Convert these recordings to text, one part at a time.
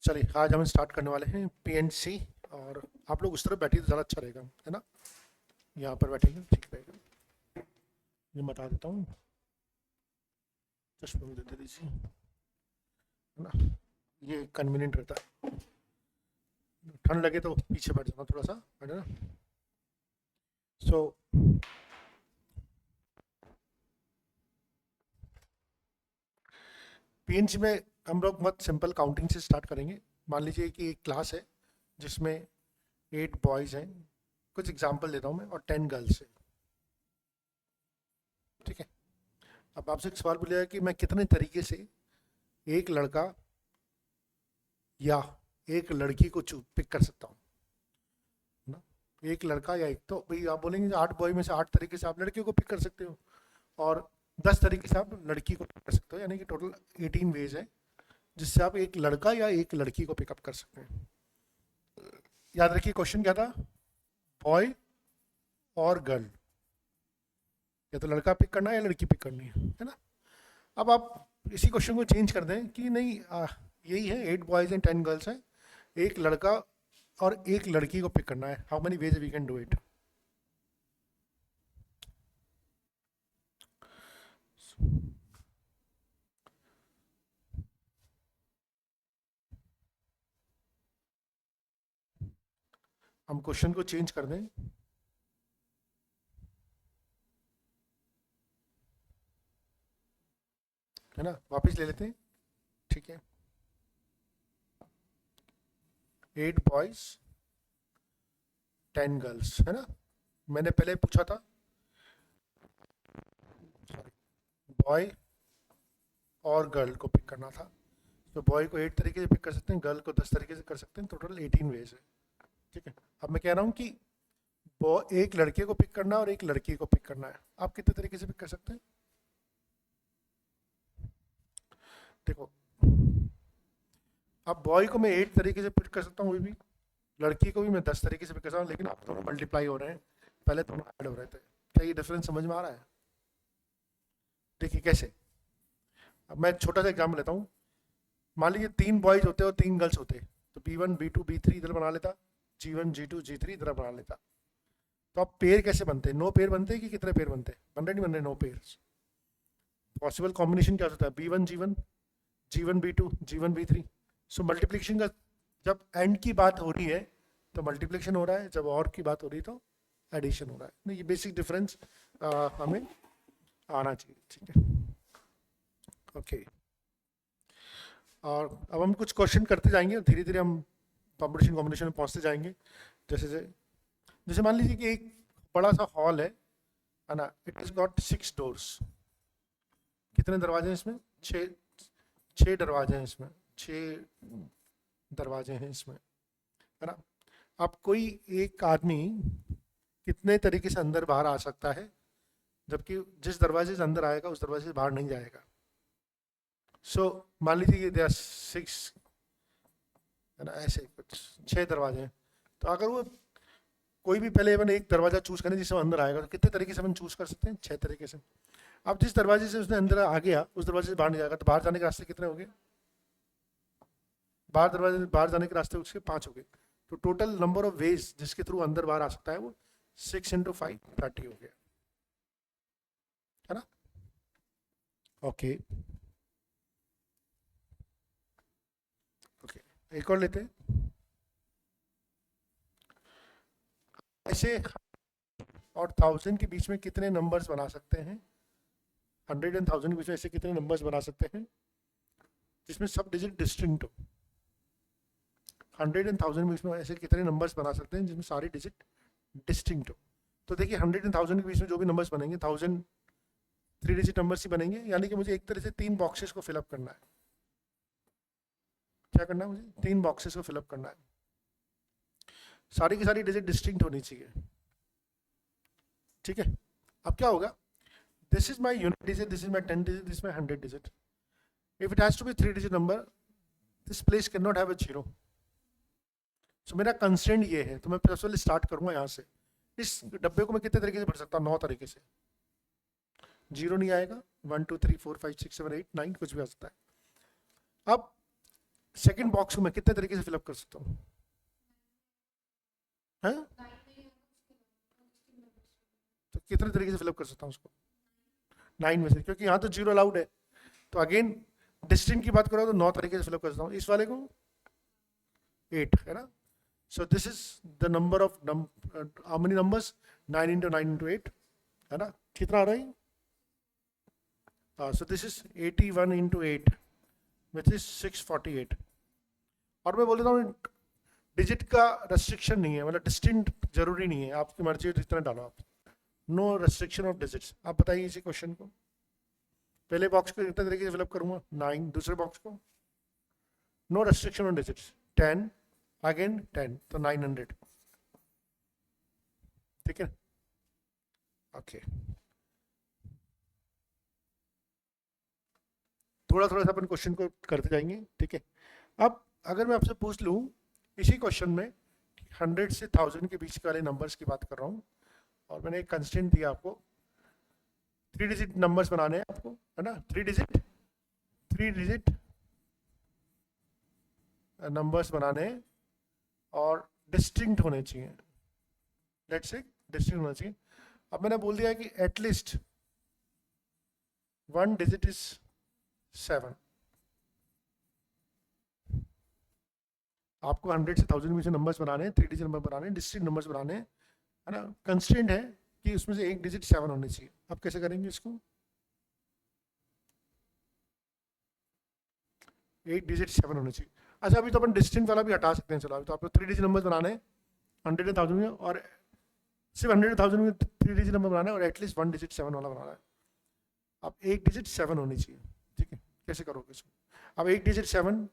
चलिए आज हम स्टार्ट करने वाले हैं पीएनसी। और आप लोग उस तरफ बैठिए तो ज़्यादा अच्छा रहेगा, है ना। यहाँ पर बैठेंगे ठीक रहेगा। ये बता देता हूँ, चश्मे में दे दीजिए, है ना। ये कन्वीनियंट रहता है, ठंड लगे तो पीछे बैठ जाना थोड़ा सा, है ना। सो पीएनसी में हम लोग बहुत सिंपल काउंटिंग से स्टार्ट करेंगे। मान लीजिए कि एक क्लास है जिसमें 8 बॉयज़ हैं, कुछ एग्जांपल देता हूँ मैं, और 10 गर्ल्स हैं, ठीक है। अब आपसे एक सवाल पूछा कि मैं कितने तरीके से एक लड़का या एक लड़की को पिक कर सकता हूँ ना। एक लड़का या एक, तो भाई आप बोलेंगे 8 बॉय में से 8 तरीके से आप लड़के को पिक कर सकते हो और 10 तरीके से आप लड़की को पिक कर सकते हो, यानी कि टोटल 18 वेज है जिससे आप एक लड़का या एक लड़की को पिकअप कर सकते हैं। याद रखिए क्वेश्चन क्या था, बॉय और गर्ल, या तो लड़का पिक करना है या लड़की पिक करनी है ना। अब आप इसी क्वेश्चन को चेंज कर दें कि नहीं, यही है, 8 बॉयज़ एंड 10 गर्ल्स हैं, एक लड़का और एक लड़की को पिक करना है। How many ways we can do it. हम क्वेश्चन को चेंज कर दें, है ना, वापस ले लेते हैं, ठीक है। 8 बॉयज 10 गर्ल्स, है ना। मैंने पहले पूछा था बॉय और गर्ल को पिक करना था, तो बॉय को 8 तरीके से पिक कर सकते हैं, गर्ल को 10 तरीके से कर सकते हैं, टोटल 18 वेज है, ठीक है। अब मैं कह रहा हूँ कि एक लड़के को पिक करना और एक लड़की को पिक करना है, आप कितने तरीके से पिक कर सकते हैं। देखो, अब बॉय को मैं 8 तरीके से पिक कर सकता हूँ, भी लड़की को भी मैं 10 तरीके से पिक कर सकता हूँ, लेकिन आप दोनों मल्टीप्लाई हो रहे हैं, पहले दोनों ऐड हो रहे थे। क्या ये डिफरेंस समझ में आ रहा है। देखिए कैसे, अब मैं छोटा सा एग्जाम्पल लेता हूँ। मान लीजिए 3 बॉयज होते और 3 गर्ल्स होते, तो B1 B2 B3 इधर बना लेता, G1 G2 G3 इधर बना लेता। तो अब पेयर कैसे बनते हैं, 9 पेयर बनते हैं कि कितने पेयर बनते हैं, बन रहे नहीं बन रहे 9 पेयर। पॉसिबल कॉम्बिनेशन क्या होता है, B1 G1 G1 B2 G1 B3। सो मल्टीप्लिकेशन का जब एंड की बात हो रही है तो मल्टीप्लिकेशन हो रहा है, जब और की बात हो रही है तो एडिशन हो रहा है। नहीं, ये बेसिक डिफरेंस हमें आना चाहिए, ठीक है। ओके, और अब हम कुछ क्वेश्चन करते जाएंगे और धीरे धीरे हम कॉम्पिटिशन कॉम्बिनेशन में पहुंचते जाएंगे। जैसे जैसे मान लीजिए कि एक बड़ा सा हॉल है ना, इट इज गॉट 6 डोर्स। कितने दरवाजे हैं इसमें, 6 दरवाजे हैं इसमें, 6 दरवाजे हैं इसमें, है ना। अब कोई एक आदमी कितने तरीके से अंदर बाहर आ सकता है, जबकि जिस दरवाजे से अंदर आएगा उस दरवाजे से बाहर नहीं जाएगा। सो मान लीजिए कि 6, है ना, ऐसे कुछ 6 दरवाजे हैं, तो अगर वो कोई भी पहले अपन एक दरवाजा चूज करें जिससे अंदर आएगा, तो कितने तरीके से अपन चूज कर सकते हैं, 6 तरीके से। अब जिस दरवाजे से उसने अंदर आ गया उस दरवाजे से बाहर नहीं जाएगा, तो बाहर जाने के रास्ते कितने हो गए, बाहर जाने के रास्ते उसके 5 हो गए। तो टोटल नंबर ऑफ वेज जिसके थ्रू अंदर बाहर आ सकता है वो 6 × 5 30 हो गया, है ना। ओके ओके, एक और लेते हैं। ऐसे और 1000 के बीच में कितने नंबर्स बना सकते हैं, 100 और 1000 के बीच में ऐसे कितने नंबर्स बना सकते हैं जिसमें सब डिजिट डिस्टिंक्ट हो। 100 और 1000 के बीच में ऐसे कितने नंबर्स बना सकते हैं जिसमें सारी डिजिट डिस्टिंक्ट हो। तो देखिए 100 और 1000 के बीच में जो भी नंबर्स बनेंगे 1000 3 डिजिट नंबर्स ही बनेंगे, यानी कि मुझे एक तरह से 3 बॉक्सेस को फिलअप करना है। क्या करना है, मुझे 3 बॉक्सेस को फिलअप करना है, सारी की सारी डिजिट डिस्टिंक्ट होनी चाहिए, ठीक है। अब क्या होगा, this is my unit digit, this is my 10 digit, this is my 100 digit. If it has to be 3 digit number, this place can not have a zero. So मेरा कंस्ट्रेंट ये है, तो मैं पहले स्टार्ट करूंगा यहाँ से। इस डब्बे को मैं कितने तरीके से भर सकता हूँ, 9 तरीके से। जीरो नहीं आएगा, 1 2 3 4 5 6 7 8 9 कुछ भी आ सकता है। अब सेकंड बॉक्स को मैं कितने तरीके से फिलअप कर सकता हूँ? हैं? तो कितने तरीके से फिलअप कर सकता हूँ उसको? 9 में से, क्योंकि यहाँ तो 0 अलाउड है। तो अगेन डिस्टिंक्ट की बात करो तो 9 तरीके से फिलअप कर सकता हूँ। इस वाले को 8 है ना। सो this is the number of how many numbers? 9 into 9 into 8 है ना। कितना आ रहा है? So this is 81 into 8 which is 648। और मैं बोल देता हूँ डिजिट का रेस्ट्रिक्शन नहीं है, मतलब डिस्टिंक्ट जरूरी नहीं है, आपकी मर्जी जितना डालो आप। No restriction of digits. आप बताइए इसी क्वेश्चन को। पहले बॉक्स को कितने तरीके से फिलअप करूंगा? 9। दूसरे बॉक्स को no restriction on digits 10, again 10, तो 900। ठीक है, ओके। थोड़ा थोड़ा सा अपन क्वेश्चन को करते जाएंगे, ठीक है। अब अगर मैं आपसे पूछ लूं इसी क्वेश्चन में 100 से 1000 के बीच वाले नंबर्स की बात कर रहा हूं, और मैंने एक कंस्टेंट दिया आपको, 3 डिजिट नंबर्स बनाने हैं आपको, है ना। 3 डिजिट नंबर्स बनाने हैं और डिस्टिंक्ट होने चाहिए। लेट्स से डिस्टिंक्ट होना चाहिए। अब मैंने बोल दिया है कि एटलीस्ट 1 डिजिट इज 7। आपको 100 से 1000 में से नंबर्स बनाने हैं, 3 डिजिट नंबर बनाने हैं, डिस्टिंक्ट नंबर्स बनाने हैं, है ना। कंस्ट्रेंट है कि उसमें से एक डिजिट 7 होनी चाहिए। आप कैसे करेंगे इसको? एक डिजिट 7 होनी चाहिए। अच्छा, अभी तो अपन डिस्टिंक्ट वाला भी हटा सकते हैं। चलो, अभी तो आपको 3 डिजिट नंबर्स बनाने हैं 100 एंड 1000 में, और सिर्फ 100 एंड 1000 में 3 डिजिट नंबर बनाना है, और एटलीस्ट 1 डिजिट 7 वाला बनाना है। अब एक डिजिट 7 होनी चाहिए, ठीक है। कैसे करोगे इसको? अब एक डिजिट 7,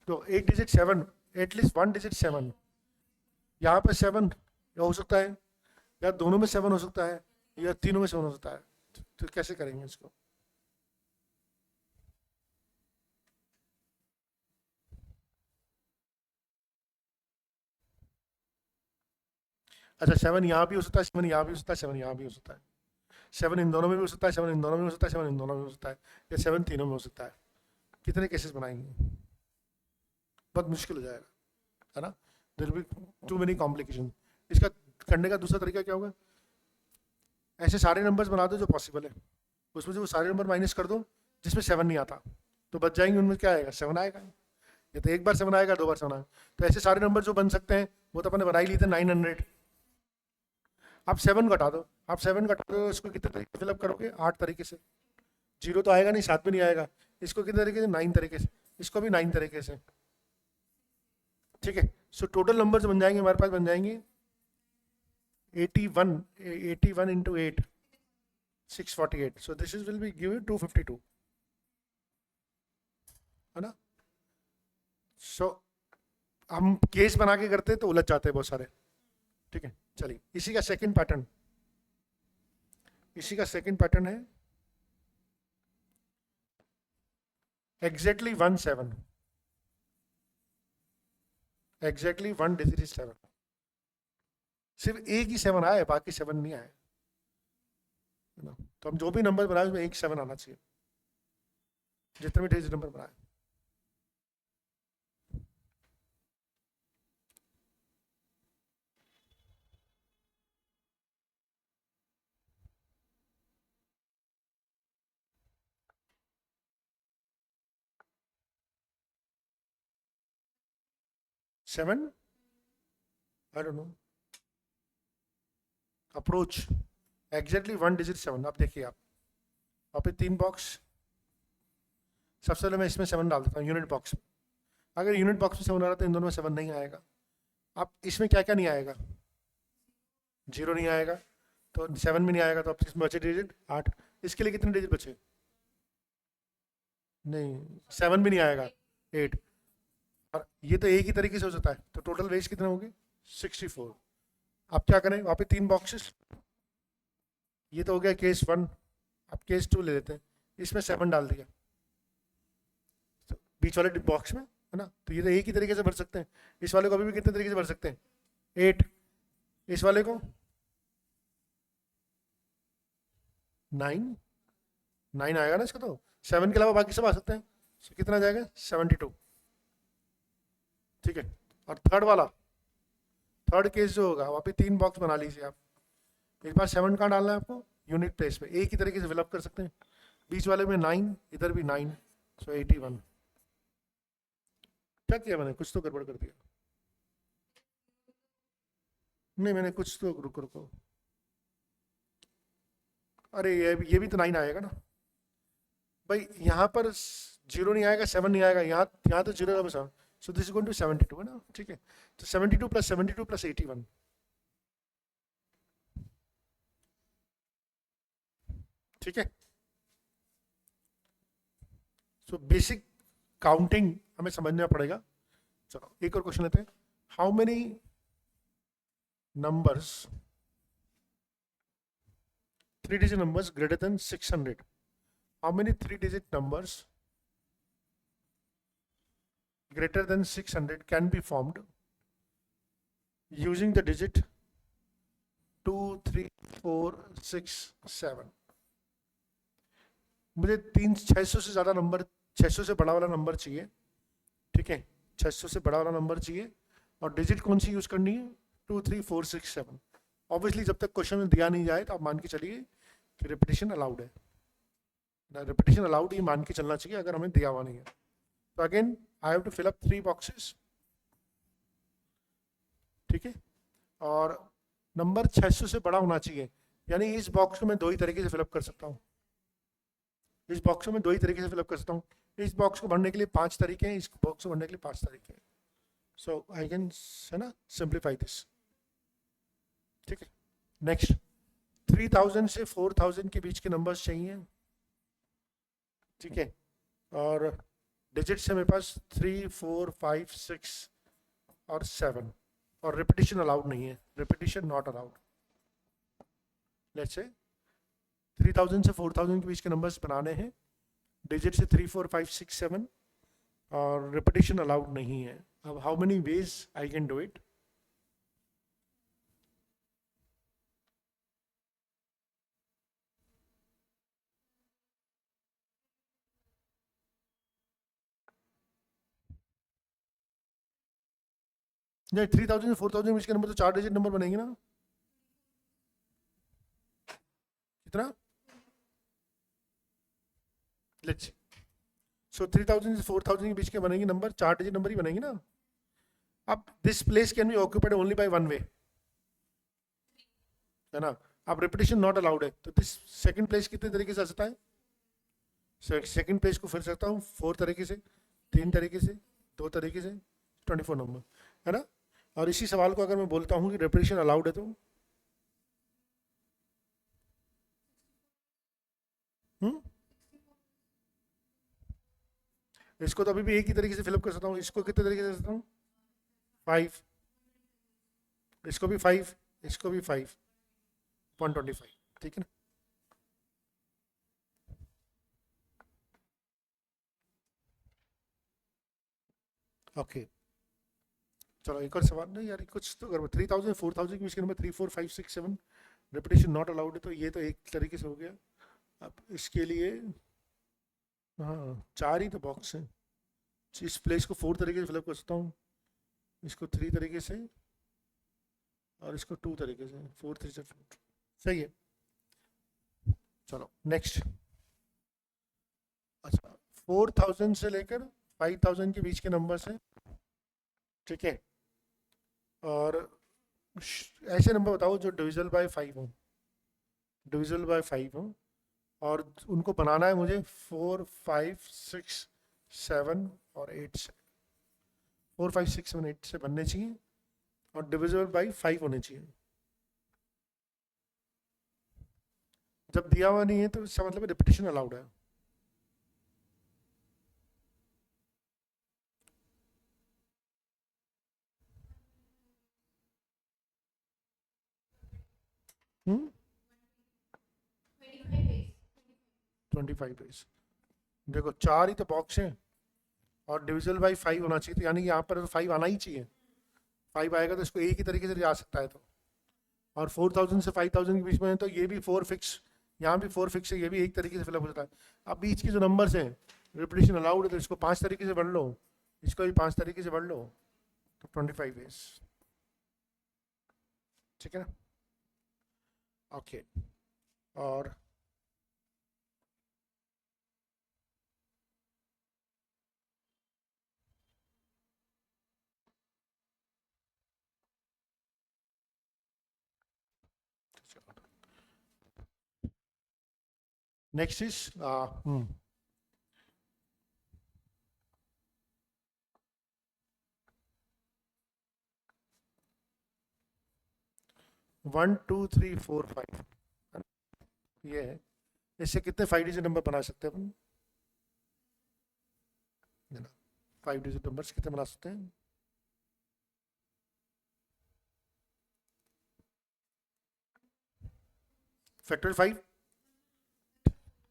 तो एक डिजिट 7, एटलीस्ट 1 डिजिट 7। यहाँ पे 7 हो सकता है, या दोनों में 7 हो सकता है, या तीनों में 7 हो सकता है। तो कैसे करेंगे इसको? अच्छा, 7 यहाँ भी हो सकता है, 7 यहाँ भी हो सकता है, 7 यहाँ भी हो सकता है, 7 इन दोनों में भी हो सकता है, 7 इन दोनों में हो सकता है, 7 इन दोनों में हो सकता है, या 7 तीनों में हो सकता है। कितने केसेस बनाएंगे? बहुत मुश्किल हो जाएगा, है ना। There will be too many complication. इसका करने का दूसरा तरीका क्या होगा? ऐसे सारे नंबर्स बना दो जो पॉसिबल है, उसमें से वो सारे नंबर माइनस कर दो जिसमें 7 नहीं आता, तो बच जाएंगे। उनमें क्या आएगा? 7 आएगा। ये तो एक बार 7 आएगा, 2 बार 7 आएगा। तो ऐसे सारे नंबर जो बन सकते हैं वो तो अपन ने बना ही लिए थे 900। आप 7 घटा दो, आप 7 घटा दो, इसको कितने तरीके फिलअप करोगे? 8 तरीके से। 0 तो आएगा नहीं, 7 भी नहीं आएगा। इसको कितने तरीके से? 9 तरीके से। इसको भी 9 तरीके से, ठीक है। सो टोटल नंबर्स बन जाएंगे हमारे पास, बन जाएंगे 81 into 8, 648। So this is will be give you 252, है ना। सो हम केस बना के करते तो उलझ जाते हैं बहुत सारे, ठीक है। चलिए, इसी का सेकंड पैटर्न है एग्जैक्टली 17, एग्जैक्टली 1 डिजिट इज 7। सिर्फ एक ही 7 आए, बाकी 7 नहीं आए, है ना। तो हम जो भी नंबर बनाए उसमें एक 7 आना चाहिए, जितने भी डिजिट नंबर बनाए। Seven, I don't know, approach exactly 1 digit 7। अब देखिए आप, वहाँ पे 3 बॉक्स। सबसे पहले मैं इसमें 7 डाल देता हूँ यूनिट बॉक्स में। अगर यूनिट बॉक्स में 7 आ रहा है तो इन दोनों में 7 नहीं आएगा। अब इसमें क्या क्या नहीं आएगा? 0 नहीं आएगा, तो 7 में नहीं आएगा, तो अब इसमें बचे डिजिट 8। इसके लिए कितने डिजिट बचे? नहीं, 7 भी नहीं आएगा, 8। और ये तो एक ही तरीके से हो सकता है, तो टोटल वेज कितने होंगे? 64। अब क्या करें? वहाँ पे 3 बॉक्सेस, ये तो हो गया केस 1। अब केस 2 ले लेते हैं, इसमें 7 डाल दिया तो बीच वाले बॉक्स में, है ना। तो ये तो एक ही तरीके से भर सकते हैं। इस वाले को अभी भी कितने तरीके से भर सकते हैं? 8। इस वाले को 9 आएगा ना इसका, तो 7 के अलावा बाकी सब आ सकते हैं। So, कितना जाएगा 72, ठीक है। और थर्ड वाला, थर्ड केस जो होगा वहाँ पे 3 बॉक्स बना लीजिए आप। एक बार 7 कहाँ डालना है आपको, यूनिट प्लेस पे, एक ही तरीके से फिलअप कर सकते हैं। बीच वाले में 9, इधर भी 9, सो 81। क्या किया मैंने, कुछ तो गड़बड़ कर दिया। नहीं मैंने कुछ तो, रुको रुको, अरे ये भी तो 9 आएगा ना भाई, यहाँ पर 0 नहीं आएगा, 7 नहीं आएगा, यहाँ तो 0 है, so this is going to 72 है ना, ठीक है। तो 72 प्लस 72 प्लस 81, ठीक है। सो बेसिक काउंटिंग हमें समझना पड़ेगा। चलो एक और क्वेश्चन लेते हैं। How many numbers, 3-digit numbers greater than 600? How many 3-digit numbers greater than 600 can be formed using the digit 2, 3, 4, 6, 7? मुझे 600 से ज़्यादा नंबर, 600 से बड़ा वाला नंबर चाहिए, ठीक है। 600 से बड़ा वाला नंबर चाहिए, और डिजिट कौन सी यूज़ करनी है, 2, 3, 4, 6, 7। ऑब्वियसली जब तक क्वेश्चन में दिया नहीं जाए तो आप मान के चलिए कि रिपीटिशन अलाउड है, रिपीटिशन अलाउड ही मान के चलना चाहिए अगर हमें दिया हुआ नहीं है। तो again I have to fill up 3 boxes, ठीक है। और नंबर 600 से बड़ा होना चाहिए, यानी इस बॉक्स को मैं 2 ही तरीके से फिलअप कर सकता हूँ, इस बॉक्स को मैं 2 ही तरीके से फिलअप कर सकता हूँ। इस बॉक्स को भरने के लिए 5 तरीके हैं, इस बॉक्स को भरने के लिए 5 तरीके हैं। सो आई कैन, है ना, सिंप्लीफाई दिस, ठीक है। नेक्स्ट, 3000 से 4000 के बीच के नंबर्स चाहिए, ठीक है। और डिजिट से मेरे पास 3, 4, 5, 6 और 7, और रिपीटिशन अलाउड नहीं है, repetition not allowed. Let's say 3000 से 4000 के बीच के नंबर्स बनाने हैं, डिजिट से 3, 4, 5, 6, 7, और रिपीटिशन अलाउड नहीं है। अब how many ways I can do it? नहीं, 3000 से 4000 के बीच के नंबर तो 4 डिजिट नंबर बनेंगे ना, कितना? लेट्स सो 3000 से 4000 के बीच के बनेंगे नंबर, 4 डिजिट नंबर ही बनेंगे ना। अब this place can be occupied only by 1 वे, है ना। अब रिपीटिशन नॉट अलाउड है, तो दिस सेकंड प्लेस कितने तरीके से आ सकता है? सेकंड प्लेस को फिर सकता हूँ 4 तरीके से, 3 तरीके से, 2 तरीके से, 24 नंबर, है ना। और इसी सवाल को अगर मैं बोलता हूँ कि रिपीटिशन अलाउड है, तो इसको तो अभी भी एक ही तरीके से फिलअप कर सकता हूँ। इसको कितने तरीके से कर सकता हूँ? 5, इसको भी 5, इसको भी 5, 125, ठीक है ना। ओके, चलो एक और सवाल। नहीं यार, कुछ तो कर, 3000 4000 के बीच के नंबर 3, 4, 5, 6, 7, रिपीटिशन नॉट अलाउड है, तो ये तो एक तरीके से हो गया। अब इसके लिए, हाँ 4 ही तो बॉक्स है। इस प्लेस को 4 तरीके से फिलअप कर सकता हूँ, इसको 3 तरीके से, और इसको 2 तरीके से, 4, 3 से 4, सही है। चलो नेक्स्ट। अच्छा, 4000 से लेकर 5000 के बीच के नंबर से, ठीक है। और ऐसे नंबर बताओ जो डिविजल बाय 5 हो, डिविजल बाय 5 हो, और उनको बनाना है मुझे 4, 5, 6, 7 और 8 से। 4, 5, 6, 7, 8 से बनने चाहिए, और डिविजिबल बाय 5 होने चाहिए। जब दिया हुआ नहीं है तो इसका मतलब रिपीटिशन अलाउड है। हम्म, 25 डेज। देखो 4 ही तो बॉक्स है, और डिविजिबल बाय 5 होना चाहिए, तो यानी कि यहाँ पर 5 आना ही चाहिए। 5 आएगा तो इसको एक ही तरीके से जा सकता है। तो और 4000 से 5000 के बीच में है, तो ये भी 4 फिक्स, यहाँ भी 4 फिक्स है, ये भी एक तरीके से फिलअप हो जाता है। अब बीच के जो नंबर्स हैं, रिपीटेशन अलाउड है तो इसको 5 तरीके से बढ़ लो, इसको भी 5 तरीके से बढ़ लो, तो 25 वेज। ठीक है ना? ओके, और नेक्स्ट इज 1 2 3 4 5, ये है। इससे कितने 5 डिजिट नंबर बना सकते हैं अपन? 5 डिजिट नंबर्स कितने बना सकते हैं? फैक्टोरियल 5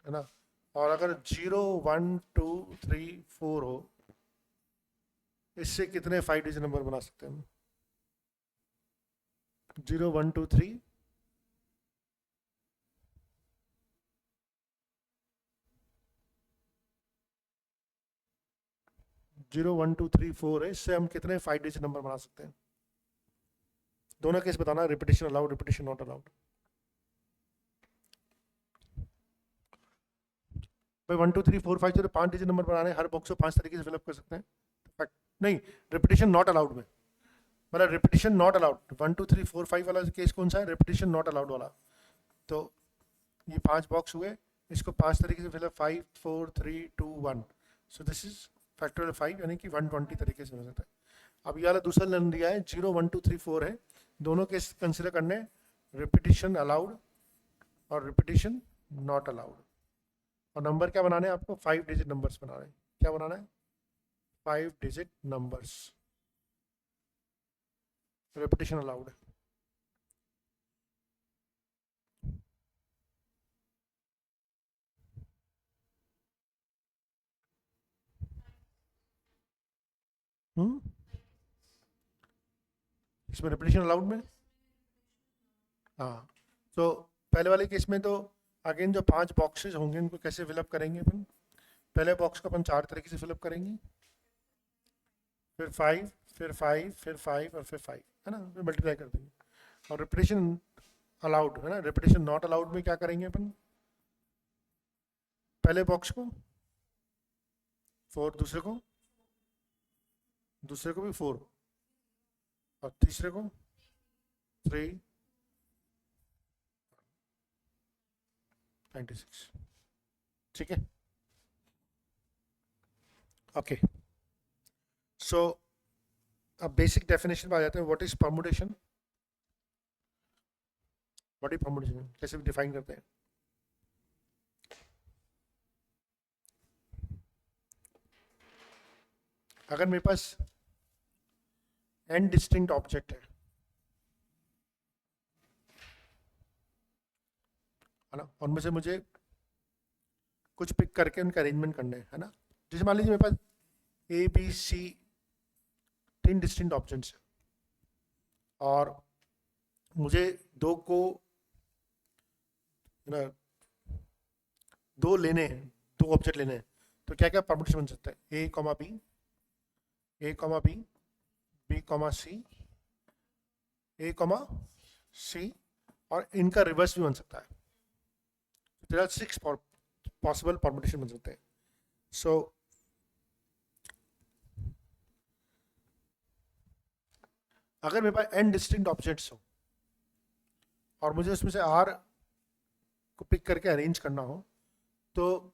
है ना। और अगर 0 1 2 3 4 हो, इससे कितने 5 डिजिट नंबर बना सकते हैं हम? 0 1 2 3 0 1 2 3 4 है, इससे हम कितने 5 डिजिट नंबर बना सकते हैं? दोनों केस बताना, repetition allowed, repetition not allowed. भाई 1 2 3 4 5 जो 5 डिजिट नंबर बनाने, हर बॉक्स को 5 तरीके से फिलअप कर सकते हैं। नहीं, रिपीटेशन नॉट अलाउड में, मतलब रिपीटेशन नॉट अलाउड 1 2 3 4 5 वाला केस कौन सा है? रिपीटेशन नॉट अलाउड वाला। तो ये 5 बॉक्स हुए, इसको 5 तरीके से fill up, 5 4 3 2 1, so this is factorial 5, यानी कि 120 तरीके से हो सकता है। अब ये वाला दूसरा नंबर दिया है 0 1 2 3 4 है, दोनों केस कंसिडर करने, रिपीटेशन अलाउड और रिपीटेशन नॉट अलाउड। और नंबर क्या बनाने हैं आपको? 5 डिजिट नंबर्स बनाने हैं। क्या बनाना है? 5 डिजिट नंबर्स, रिपीटेशन अलाउड है। इसमें रिपीटेशन अलाउड में, हाँ। तो पहले वाले केस में तो अगेन जो 5 बॉक्सेस होंगे उनको कैसे फिलअप करेंगे अपन? पहले बॉक्स को अपन 4 तरीके से फिलअप करेंगे, फिर 5, फिर 5, फिर 5 और फिर 5, है ना, फिर मल्टीप्लाई कर देंगे। और रिपीटेशन अलाउड है ना, रिपीटेशन नॉट अलाउड में क्या करेंगे अपन? पहले बॉक्स को 4, दूसरे को भी 4, और तीसरे को 3 96। ठीक है, ओके। सो अब बेसिक डेफिनेशन पे आ जाते हैं। What is permutation? What is permutation कैसे भी डिफाइन करते हैं? अगर मेरे पास n डिस्टिंक्ट ऑब्जेक्ट है ना, उनमें से मुझे कुछ पिक करके उनका अरेंजमेंट करना है ना। जैसे मान लीजिए मेरे पास A B C 3 distinct objects हैं और मुझे दो को ना, दो लेने हैं, 2 ऑब्जेक्ट लेने हैं, तो क्या क्या परमुटेशन बन सकता है? ए कॉमा बी, ए कॉमा बी, बी कॉमा सी, ए कॉमा सी, और इनका रिवर्स भी बन सकता है। देयर आर 6 पॉसिबल परमुटेशन बन सकते हैं। सो अगर मेरे पास n डिस्टिंक्ट ऑब्जेक्ट्स हो और मुझे उसमें से r को पिक करके अरेंज करना हो, तो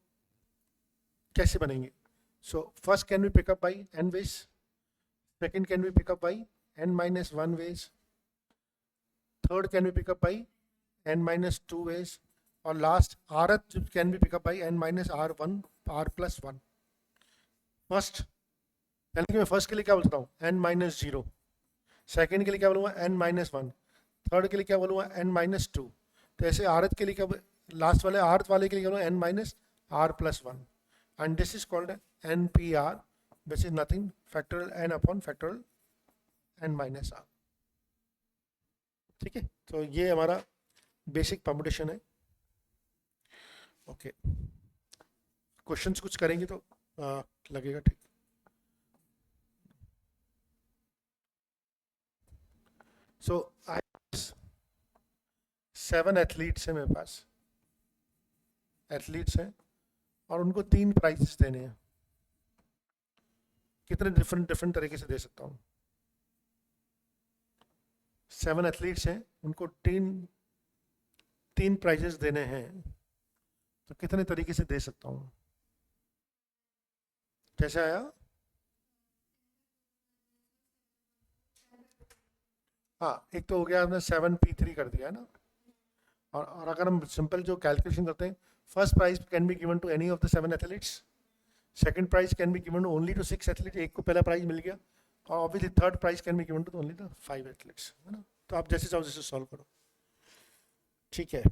कैसे बनेंगे? So first can be pick up by n ways, second can be pick up by n minus 1 ways, third can be picked up by n minus 2 ways, और last rth can be pick up by n minus r1 r plus 1। First, यानी कि मैं first के लिए क्या बोल सकता हूँ? n minus 0, सेकेंड के लिए क्या बोलूँगा? n minus 1, थर्ड के लिए क्या बोलूँगा? n minus 2। तो ऐसे rth के लिए क्या, लास्ट वाले rth वाले के लिए क्या बोलूँगा? n minus r plus 1, and this is called npr, which is nothing factorial n upon factorial n minus r। ठीक है, तो ये हमारा बेसिक परमुटेशन है। ओके, क्वेश्चंस कुछ करेंगे तो लगेगा ठीक। सो आई 7 एथलीट्स हैं मेरे पास, एथलीट्स हैं, और उनको 3 प्राइजेस देने हैं। कितने डिफरेंट डिफरेंट तरीके से दे सकता हूँ? 7 एथलीट्स हैं, उनको तीन तीन प्राइजेस देने हैं, तो कितने तरीके से दे सकता हूँ? कैसे आया? हाँ, एक तो हो गया, आपने 7p3 कर दिया है ना। और अगर हम सिंपल जो कैलकुलेशन करते हैं, first prize can be given to any of the 7 athletes, second prize can be given only to 6 athletes, एक को पहला प्राइज मिल गया, और obviously third prize can be given to only the 5 athletes, है ना। तो आप जैसे चाहो जैसे सॉल्व करो, ठीक है।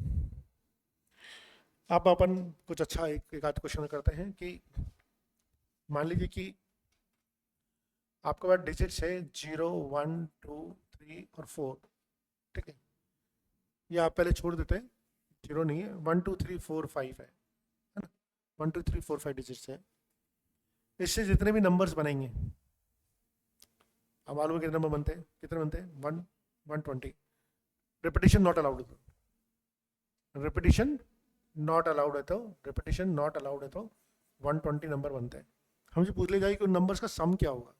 अब अपन कुछ अच्छा एक आध क्वेश्चन करते हैं कि मान लीजिए कि आपके पास डिजिट्स है 0, 1, 2, 3 और 4, ठीक है। ये आप पहले छोड़ देते हैं, 0 नहीं है, 1, 2, 3, 4, 5 है ना। 1, 2, 3, 4, 5 डिजिट्स है। इससे जितने भी नंबर्स बनेंगे, अब मालूम है कितने नंबर बनते हैं? कितने बनते हैं? 120। रिपीटिशन नॉट अलाउड है तो, रिपीटिशन नॉट अलाउड है तो, रिपीटिशन नॉट अलाउड है तो 120 नंबर बनते हैं। हमसे पूछ ले जाए कि उन नंबर्स का सम क्या होगा।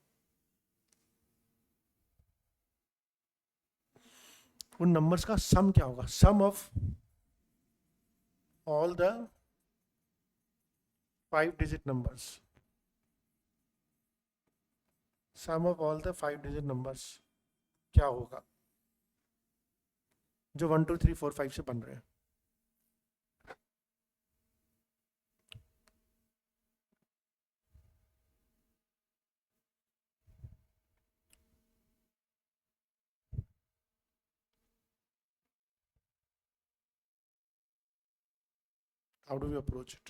उन नंबर्स का सम क्या होगा? Sum of all the 5 digit numbers, sum of all the 5 digit numbers क्या होगा जो 1, 2, 3, 4, 5 से बन रहे हैं? How do we approach it?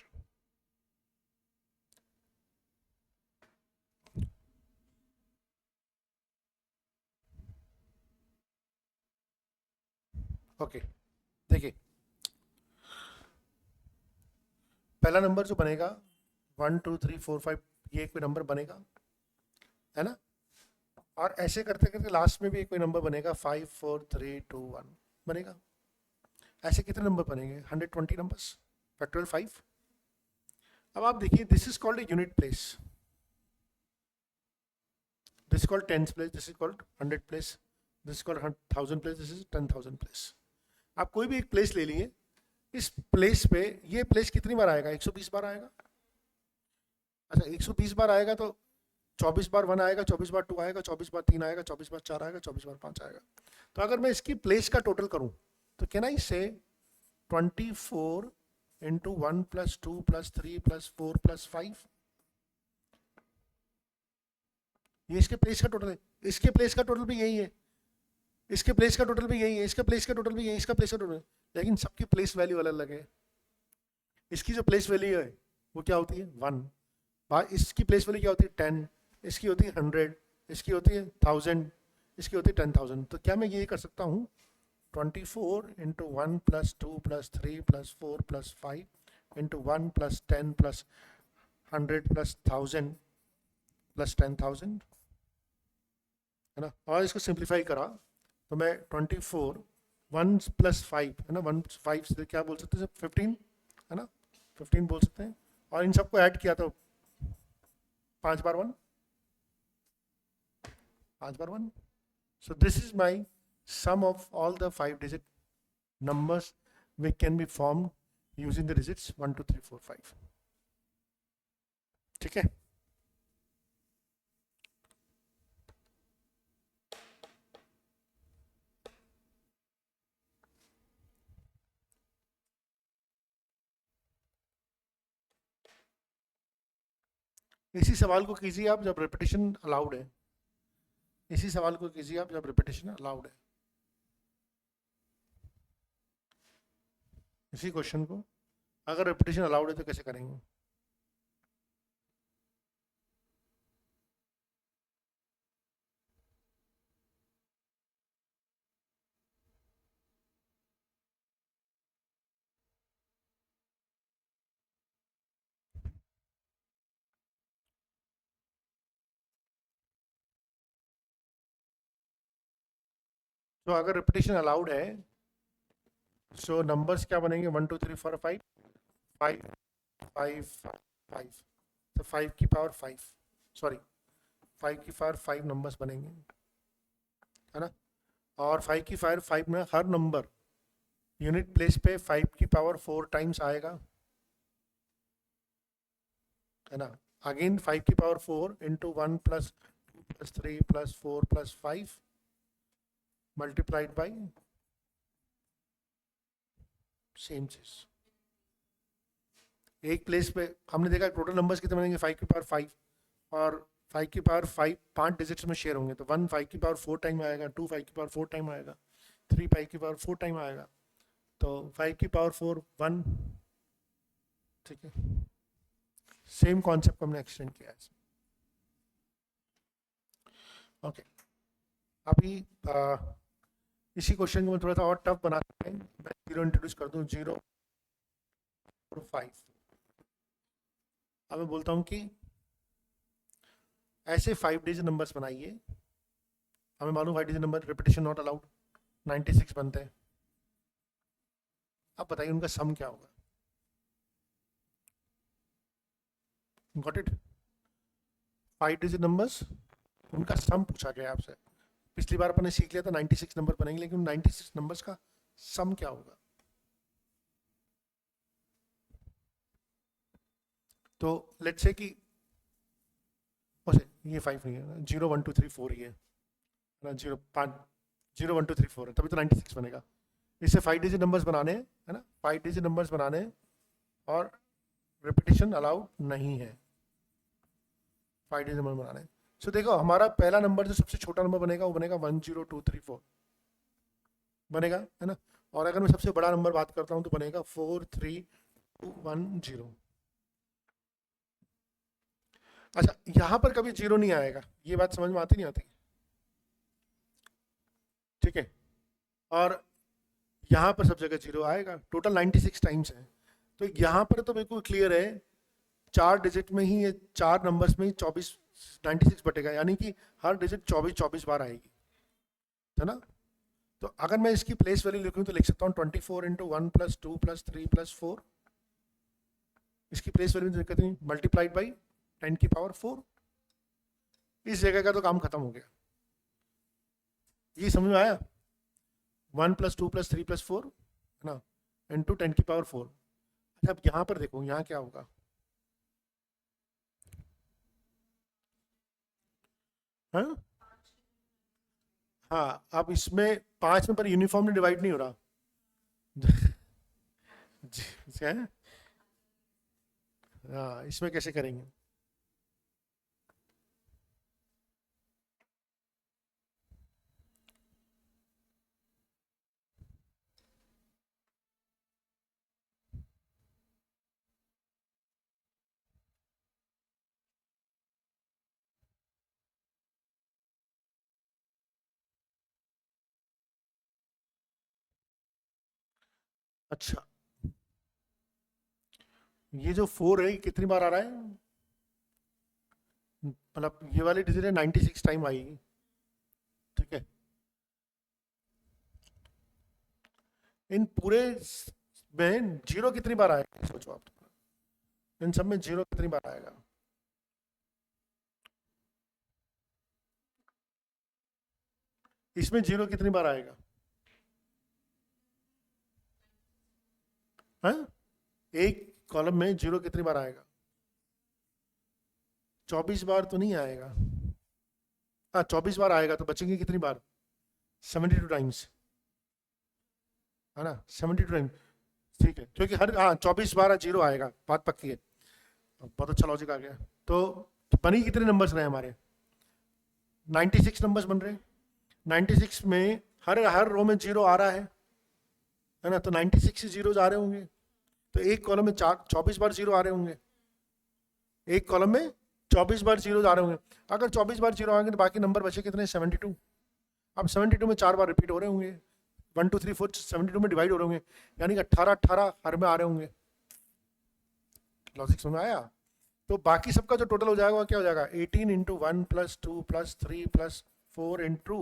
Okay, देखिए, पहला नंबर जो बनेगा 1, 2, 3, 4, 5, ये कोई नंबर बनेगा, है ना। और ऐसे करते करते लास्ट में भी कोई नंबर बनेगा, 5, 4, 3, 2, 1 बनेगा। ऐसे कितने नंबर बनेंगे? 120 नंबर्स, फैक्टोरियल 5। अब आप देखिए, this is called a unit place, this is called tens place, this is called 100 place, this is called 1000 place, this is 10,000 place. आप कोई भी एक प्लेस ले लिए, इस प्लेस पे ये प्लेस कितनी बार आएगा? 120 बार आएगा। अच्छा, 120 बार आएगा तो 24 बार 1 आएगा, 24 बार 2 आएगा, 24 बार 3 आएगा, 24 बार 4 आएगा, 24 बार 5 आएगा। तो अगर मैं इसकी प्लेस का टोटल करूं, तो कैन आई से 24 into 1 plus 2 plus 3 plus 4 plus 5, ये इसके प्लेस का टोटल है। इसके प्लेस का टोटल भी यही है, इसके प्लेस का टोटल भी यही है, इसके प्लेस का टोटल भी यही है, इसका प्लेस का टोटल है। लेकिन सबकी प्लेस वैल्यू अलग अलग है। इसकी जो प्लेस वैल्यू है वो क्या होती है? 1। इसकी प्लेस वैल्यू क्या होती है? 10। इसकी होती है 100। इसकी होती है 1000। इसकी होती है 10,000। तो क्या मैं ये कर सकता हूँ, 24 into 1 plus 2 plus 3 plus 4 plus 5 into 1 plus 10 plus 100 plus 1000 plus 10,000, है ना। और इसको सिंप्लीफाई करा तो मैं 24 1 प्लस 5, है ना, 1 5 से क्या बोल सकते हैं? 15, है ना, 15 बोल सकते हैं। और इन सबको ऐड किया तो 5 बार 1, 5 बार 1। So this is my sum of all the 5 digit numbers which can be formed using the digits 1, 2, 3, 4, 5. ठीक है। इसी सवाल को कीजिए आप जब रिपीटेशन अलाउड है, इसी सवाल को कीजिए आप जब रिपीटेशन अलाउड है, इसी क्वेश्चन को अगर रिपीटेशन अलाउड है तो कैसे करेंगे? तो अगर रिपीटेशन अलाउड है, सो नंबर्स क्या बनेंगे? 1 2 3 4 5 5 5 5, तो 5 की पावर 5, सॉरी 5 की पावर 5 नंबर्स बनेंगे, है ना? और 5 की पावर 5 में हर नंबर यूनिट प्लेस पे 5 की पावर 4 टाइम्स आएगा, है ना? अगेन 5 की power 4 into 1 plus 2 plus 3 plus 4 plus 5 multiplied by same चीज। एक प्लेस पे हमने देखा टोटल नंबर्स कितने बनेंगे? 5 की पावर 5, और 5 की पावर 5 5 डिजिट्स में शेयर होंगे, तो 1 5 की पावर 4 टाइम आएगा, 2 5 की पावर 4 टाइम आएगा, 3 5 की पावर 4 टाइम आएगा, तो 5 की पावर 4 1, ठीक है? सेम कॉन्सेप्ट को हमने एक्सटेंड किया है। ओके, अभी इसी क्वेश्चन को मैं थोड़ा सा और टफ बना सकते हैं। मैं जीरो इंट्रोड्यूस कर दूं, 0 और 5। अब मैं बोलता हूँ कि ऐसे 5 डिजिट नंबर्स बनाइए। हमें मालूम 5 digit number repetition not allowed, 96 बनते हैं। अब बताइए उनका सम क्या होगा? Got it? 5 डिजिट नंबर्स, उनका सम पूछा गया आपसे। पिछली बार अपन ने सीख लिया था 96 नंबर बनेंगे, लेकिन 96 नंबर्स का सम क्या होगा? तो लेट्स से कि ये 5 नहीं है, 0 1 2 3 4 ही है ना, 0 5 0 1 2 3 4 है, तभी तो 96 बनेगा। इससे 5 डिजिट नंबर्स बनाने हैं, है ना? 5 डिजिट नंबर्स बनाने हैं और रिपीटेशन अलाउड नहीं है। 5 डिजिट नंबर बनाने हैं। सो देखो, हमारा पहला नंबर जो सबसे छोटा नंबर बनेगा वो बनेगा 1 0 2 3 4 बनेगा, है ना? और अगर मैं सबसे बड़ा नंबर बात करता हूँ तो बनेगा 4 3 2 1 0। अच्छा, यहां पर कभी जीरो नहीं आएगा, ये बात समझ में आती नहीं आती? ठीक है, और यहाँ पर सब जगह जीरो आएगा। टोटल 96 टाइम्स है, तो यहाँ पर तो बिल्कुल क्लियर है, 4 डिजिट में ही, ये 4 नंबर्स में ही 24 96 बटेगा, यानी कि हर डिजिट 24 बार आएगी, है ना? तो अगर मैं इसकी प्लेस वैल्यू लिखूं तो लिख सकता हूँ 24 इंटू 1 प्लस 2 प्लस 3 प्लस 4। इसकी प्लेस वैल्यू दिक्कत नहीं, मल्टीप्लाइड बाई 10 की पावर 4। इस जगह का तो काम खत्म हो गया। ये समझ में आया? 1 प्लस 2 प्लस 3 प्लस 4, है ना, इंटू 10 की पावर 4। अच्छा, अब यहाँ पर देखो, यहाँ क्या होगा? हाँ हाँ, अब इसमें 5 में पर यूनिफॉर्मली डिवाइड नहीं हो रहा। क्या है? हाँ, इसमें कैसे करेंगे? अच्छा, ये जो 4 है, ये कितनी बार आ रहा है? मतलब ये वाली डिजिट है 96 टाइम आएगी, ठीक है? इन पूरे में जीरो कितनी बार आएगा, सोचो आप। इन सब में जीरो कितनी बार आएगा? इसमें जीरो कितनी बार आएगा? हाँ, एक कॉलम में जीरो कितनी बार आएगा? 24 बार तो नहीं आएगा। हाँ, 24 बार आएगा, तो बचेंगे कितनी बार? 72 टाइम्स, है ना? 72 टाइम्स, ठीक है, क्योंकि हर, हाँ, 24 बार जीरो आएगा, बात पक्की है। बहुत अच्छा लॉजिक आ गया। तो बनी कितने नंबर्स रहे हमारे? 96 नंबर्स बन रहे हैं। 96 में हर हर रो में जीरो आ रहा है ना? तो 96 जीरो आ रहे होंगे, तो एक कॉलम में 24 बार जीरो आ रहे होंगे। एक कॉलम में 24 बार जीरो आ रहे होंगे। अगर 24 बार जीरो आएंगे तो बाकी नंबर बचे कितने? 72। अब 72 में 4 बार रिपीट हो रहे होंगे, 1 2 3 4 72 में डिवाइड हो रहे होंगे, यानी कि 18 हर में आ रहे होंगे। लॉजिक समझ में आया? तो बाकी सबका जो टोटल हो जाएगा क्या हो जाएगा? 18 into 1 plus 2 plus 3 plus 4 into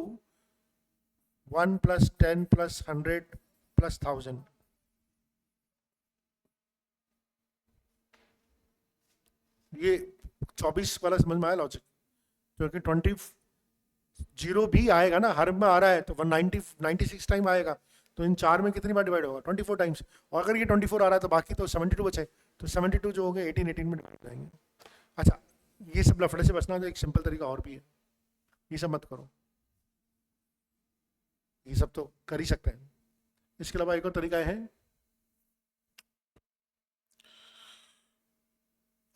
1 + 10 + 100 + 1000. ये 24 वाला समझ में आया लॉजिक? क्योंकि 20 जीरो भी आएगा ना, हर में आ रहा है तो 96 टाइम आएगा, तो इन चार में कितनी बार डिवाइड होगा? 24 टाइम्स। और अगर ये 24 आ रहा है तो बाकी तो 72 बचे, तो 72 जो हो गए 18 में डिवाइड हो जाएंगे। अच्छा, ये सब लफड़े से बचना तो एक सिंपल तरीका और भी है, ये सब मत करो, ये सब तो कर ही सकते हैं। इसके अलावा एक और तरीका है,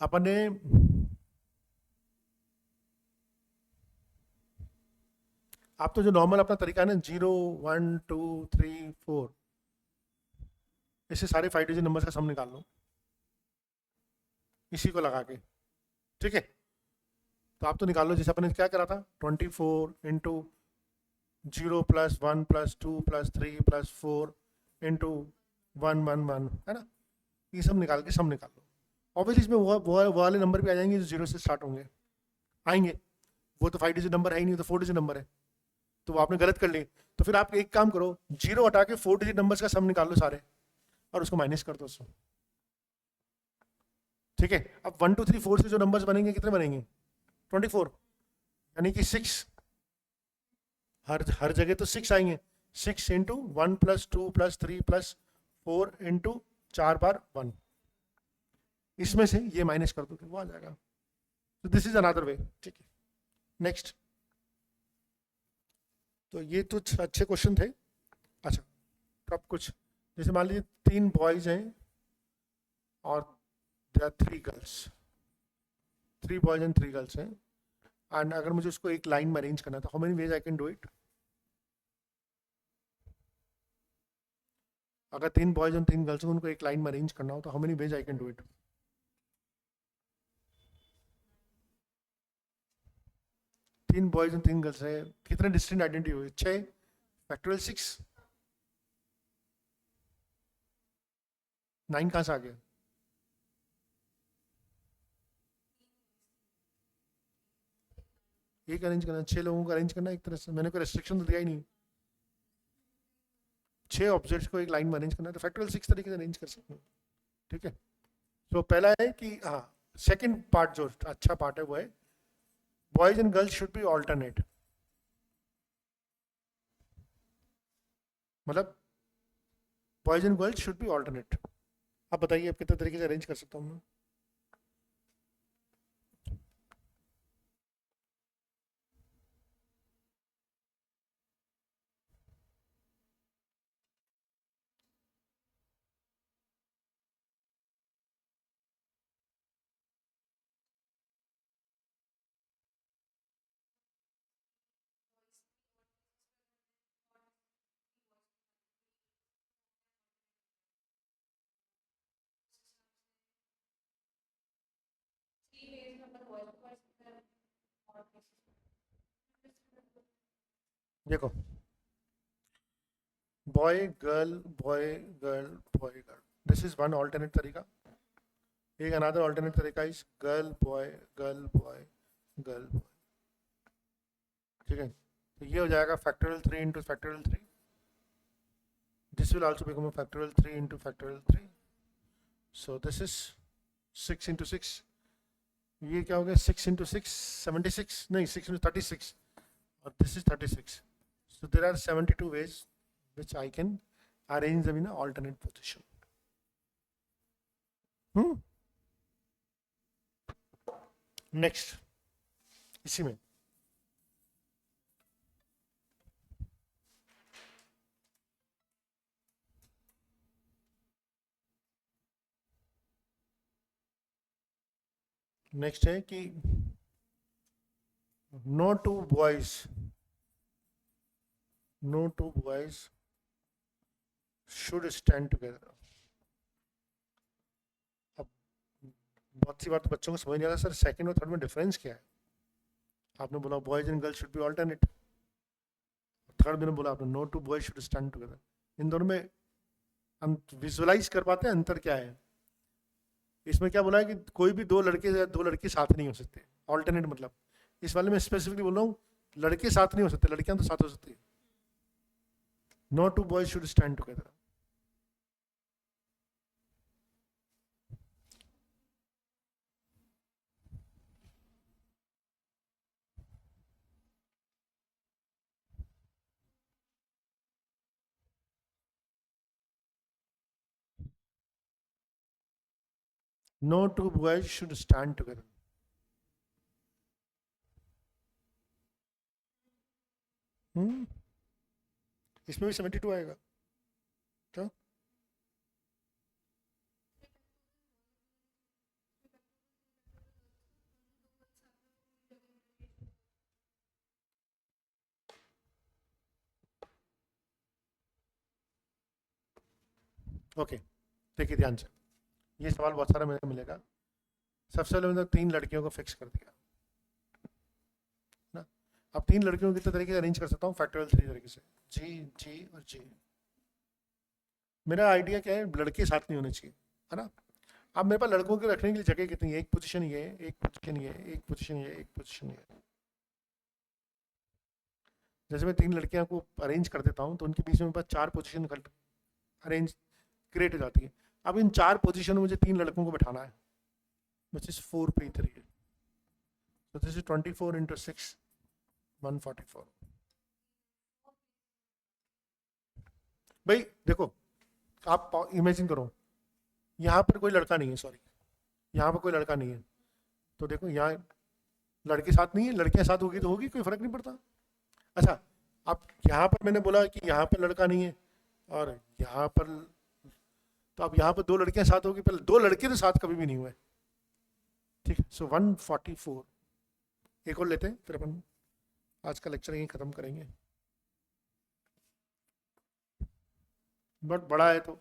अपने आप तो जो नॉर्मल अपना तरीका है ना 0 1 2 3 4, इससे सारे 5 डिजिट नंबर का सम निकाल लो इसी को लगा के, ठीक है? तो आप तो निकाल लो, जैसे अपने क्या करा था, 24 इंटू 0 + 1 + 2 + 3 + 4 इंटू 1 1 1, है ना? ये सब निकाल के सम निकाल लो। ऑब्वियसली इसमें वो वाले नंबर भी आ जाएंगे जो 0 से स्टार्ट होंगे, आएंगे। वो तो 5 डिजिट नंबर है ही नहीं, तो 4 डिजिट नंबर है, तो वो आपने गलत कर ली। तो फिर आप एक काम करो, 0 हटा के 4 डिजिट नंबर्स का सम निकाल लो सारे, और उसको माइनस कर दो उसको, ठीक है? अब 1 2 3 4 से जो नंबर्स बनेंगे कितने बनेंगे? 24, यानी कि 6, हर जगह तो 6 आएंगे। 6 इंटू 1 + 2 + 3 + 4 इंटू 4 बार 1, इसमें से ये माइनस कर दो तो वो आ जाएगा। तो दिस इज अनदर वे, ठीक है? नेक्स्ट, तो ये तो अच्छे क्वेश्चन थे। अच्छा, तो अब कुछ, जैसे मान लीजिए 3 बॉयज हैं और there are 3 girls, 3 boys and 3 girls हैं, एंड अगर मुझे उसको एक लाइन में अरेंज करना है तो how many ways I can do it? अगर 3 बॉयज एंड 3 गर्ल्स हैं, उनको एक लाइन में अरेंज करना हो तो how many ways I can do it? 3 boys and 3 girls है, कितने डिस्टिंक्ट आइडेंटिटी हुए? 6 फैक्टोरियल 6, 9 कहाँ से आ गया? एक अरेंज करना, 6 लोगों को अरेंज करना एक तरह से, मैंने कोई रेस्ट्रिक्शन तो दिया ही नहीं। 6 ऑब्जेक्ट्स को एक लाइन में अरेंज करना है तो फैक्टोरियल 6 तरीके से अरेंज कर सकते हैं, ठीक है? तो पहला है कि हाँ, सेकंड पार्ट जो अच्छा पार्ट है वो है boys and girls should be alternate, मतलब boys and girls should be alternate. आप बताइए आप कितने तरीके से अरेंज कर सकता हूँ मैं? देखो, boy girl boy girl boy girl, this is one alternate तरीका। एक अनदर ऑल्टरनेट तरीका is girl boy girl boy girl boy, ठीक है? तो ये हो जाएगा factorial 3 into factorial 3, this will also become a factorial 3 into factorial 3, so this is 6 into 6, ये क्या हो गया? 6 into 6 76, नहीं 6 into 36, और this is 36, so there are 72 ways which I can arrange them in an alternate position. Next, इसी में next है कि no two boys should stand together. अब बहुत सी बात तो बच्चों को समझ नहीं आता, सर सेकंड और थर्ड में डिफरेंस क्या है? आपने बोला boys and girls should be alternate, third में बोला आपने no two boys should stand together. इन दोनों में हम विजुअलाइज कर पाते हैं अंतर क्या है? इसमें क्या बोला है कि कोई भी दो लड़के या दो लड़की साथ नहीं हो सकते, ऑल्टरनेट मतलब। इस वाले में स्पेसिफिकली बोल रहा हूँ, लड़के साथ नहीं हो सकते, लड़कियां तो साथ हो सकती है। No two boys should stand together. No two boys should stand together. इसमें भी 72 आएगा क्या? ओके, देखिए ध्यान से, ये सवाल बहुत सारा मेरे को मिलेगा। सबसे पहले मैंने 3 लड़कियों को फिक्स कर दिया ना। अब 3 लड़कियों को कितने तरीके से अरेंज कर सकता हूँ? फैक्टोरियल 3 तरीके से, जी जी और जी। मेरा आइडिया क्या है, लड़के साथ नहीं होने चाहिए, है ना। अब मेरे पास लड़कों के रखने के लिए जगह कितनी है? एक पोजीशन ये, एक पोजीशन ये, एक पोजीशन ये, एक पोजीशन ये। जैसे मैं 3 लड़कियों को अरेंज कर देता हूँ तो उनके बीच में मेरे पास 4 पोजीशन अरेंज क्रिएट हो जाती है। अब इन 4 पोजीशन में मुझे 3 लड़कों को बैठाना है, विच इज 4 पे 3। So this is 24 into 6, 144। भाई देखो, आप इमेजिन करो, यहाँ पर कोई लड़का नहीं है, सॉरी, यहाँ पर कोई लड़का नहीं है, तो देखो यहाँ लड़के साथ नहीं है, लड़कियाँ साथ होगी तो होगी, कोई फर्क नहीं पड़ता। अच्छा, अब यहाँ पर मैंने बोला कि यहाँ पर लड़का नहीं है और यहाँ पर, तो अब यहाँ पर 2 लड़कियाँ साथ होगी, पहले 2 लड़के तो साथ कभी भी नहीं हुए, ठीक है। सो 144। एक और लेते हैं, फिर अपन आज का लेक्चर यहीं ख़त्म करेंगे। बट बड़ा है तो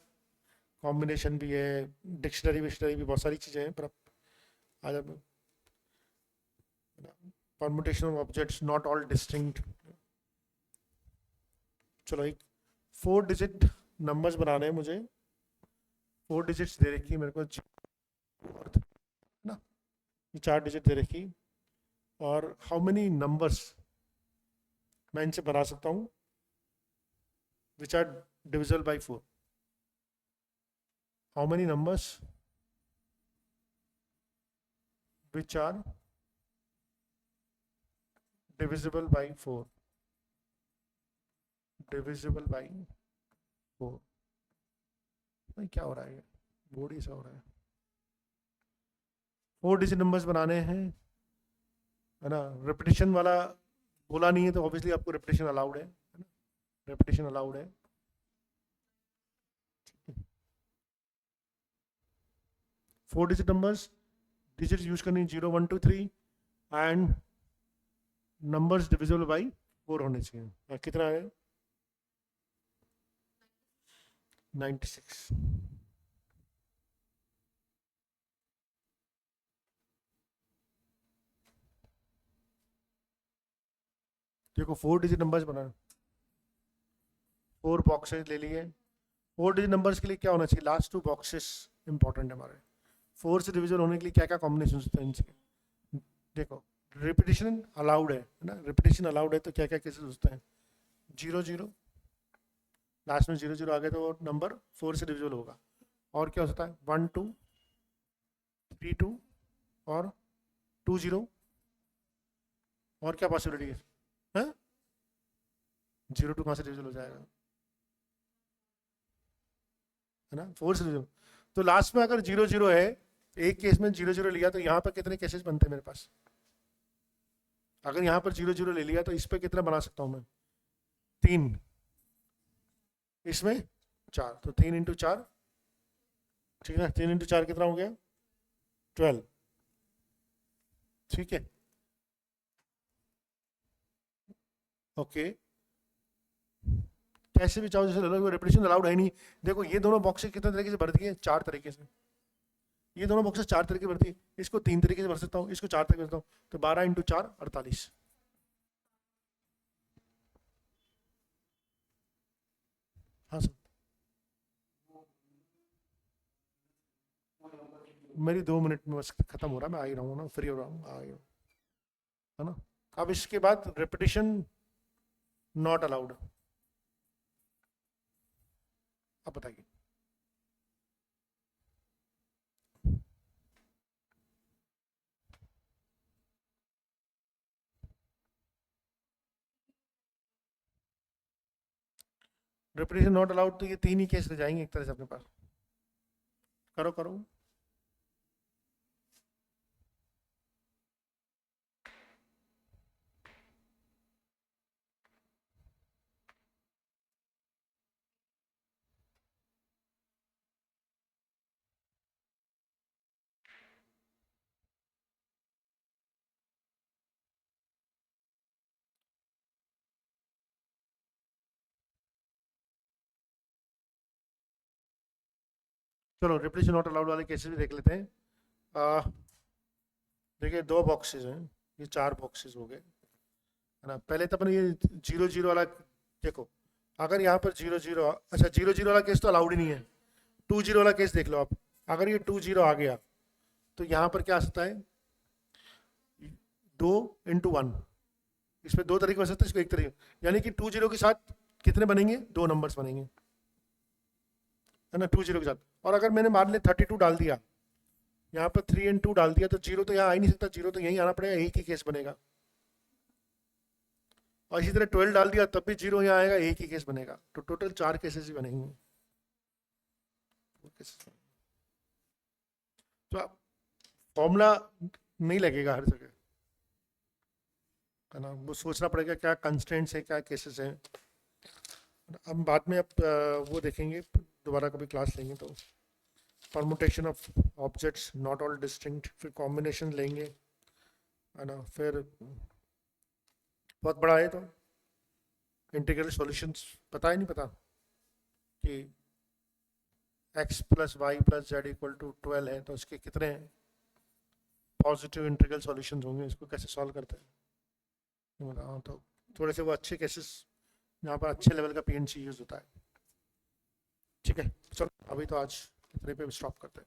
कॉम्बिनेशन भी है, डिक्शनरी विक्शनरी भी, बहुत सारी चीज़ें हैं, पर आज अब permutation of objects not all distinct. चलो, एक 4 डिजिट नंबर्स बनाने हैं मुझे। 4 डिजिट्स दे रखी है मेरे को, ना, ये 4 डिजिट दे रखी, और हाउ मेनी नंबर्स मैं इनसे बना सकता हूँ which are divisible by 4? How many numbers which are divisible by 4? Divisible by 4। भाई क्या हो रहा है, बोर्ड ही सा हो रहा है। 4 डिजिट नंबर्स बनाने हैं, है ना। रिपीटिशन वाला बोला नहीं है तो ऑब्वियसली आपको रिपीटिशन अलाउड है ना, रिपीटिशन अलाउड है। 4 डिजिट नंबर्स, डिजिट यूज करनी 0 1 2 3, एंड नंबर्स डिविजिबल बाई 4 होने चाहिए। कितना है? 96। देखो 4 डिजिट नंबर्स बना, 4 बॉक्सेस ले लिए। 4 डिजिट नंबर्स के लिए क्या होना चाहिए? लास्ट 2 बॉक्सेस इंपॉर्टेंट है हमारे। 4 से डिविजन होने के लिए क्या क्या कॉम्बिनेशन होते हैं इनसे? देखो, रिपीटिशन अलाउड है ना, रिपीटिशन अलाउड है तो क्या क्या केसेस होते हैं? 0 0, लास्ट में 0 0 आ गए तो नंबर 4 से डिविजिबल होगा। और क्या हो सकता है? 1 2, 3 2 और 2 0। और क्या पॉसिबिलिटी है? 0 2 कहाँ से डिविजिबल हो जाएगा, है ना, 4 से डिविजिबल। तो लास्ट में अगर 0 0 है, एक केस में 0 0 लिया, तो यहाँ पर कितने केसेस बनते हैं मेरे पास? अगर यहाँ पर 0 0 ले लिया तो इस पर कितना बना सकता हूँ मैं? 3, इसमें 4, तो 3 इंटू 4, ठीक है। 3 इंटू 4 कितना हो गया? 12, ठीक है, ओके। कैसे भी चाहो जैसे ले लो, रिपीटिशन अलाउड है नहीं। देखो ये दोनों बॉक्सेस कितने तरीके से भर दिए? 4 तरीके से। ये दोनों बॉक्सेस 4 तरीके से भरती है, इसको 3 तरीके से भर सकता हूँ, इसको 4 तरीके से भरता हूँ, तो 12 इंटू 4 48। हाँ सर, मेरी 2 मिनट में बस खत्म हो रहा है, मैं आ ही रहा हूँ ना, फ्री हो रहा हूँ, आ ही रहा हूँ, है ना। अब इसके बाद रिपीटिशन नॉट अलाउड, आप बताइए। रिपीटेशन नॉट अलाउड, तो ये 3 ही केस रह जाएंगे एक तरह से अपने पास। करो करो। चलो रिपीटेशन नॉट अलाउड वाले केसेस भी देख लेते हैं। देखिए 2 बॉक्सेस हैं, ये 4 बॉक्सेस हो गए, है ना। पहले तो अपन ये 0-0 वाला देखो, अगर यहाँ पर 0-0, अच्छा 0-0 वाला केस तो अलाउड ही नहीं है। 2-0 वाला केस देख लो आप, अगर ये 2-0 आ गया तो यहाँ पर क्या आ सकता है, 2 × 1, इसमें 2 तरीके हो सकते हैं, इसको एक तरीके, यानी कि 2-0 के साथ कितने बनेंगे, 2 नंबर्स बनेंगे, है ना, 2-0 के साथ। और अगर मैंने मान लिया 32 डाल दिया, यहाँ पर 3 × 2 डाल दिया, तो 0 तो यहाँ आ ही नहीं सकता, 0 तो यहीं आना पड़ेगा, एक ही केस बनेगा। और इसी तरह 12 डाल दिया तब भी 0 यहाँ आएगा, एक ही केस बनेगा। तो टोटल 4 केसेस ही बनेंगे। तो फॉर्मूला नहीं लगेगा हर जगह, है ना, वो सोचना पड़ेगा क्या कंस्ट्रेंट्स है, क्या केसेस हैं। हम बाद में अब वो देखेंगे, दोबारा कभी क्लास लेंगे तो permutation of objects not all distinct, फिर कॉम्बिनेशन लेंगे, है ना। फिर बहुत बड़ा है तो इंटीग्रल सॉल्यूशंस पता ही नहीं पता कि x + y + z = 12 है, तो उसके कितने पॉजिटिव इंटीग्रल सॉल्यूशंस होंगे, इसको कैसे सॉल्व करते हैं बताओ। तो थोड़े से वो अच्छे केसेस जहाँ पर अच्छे लेवल का PNC यूज होता है। ठीक है, चलो अभी तो आज इतने पे स्टॉप करते हैं।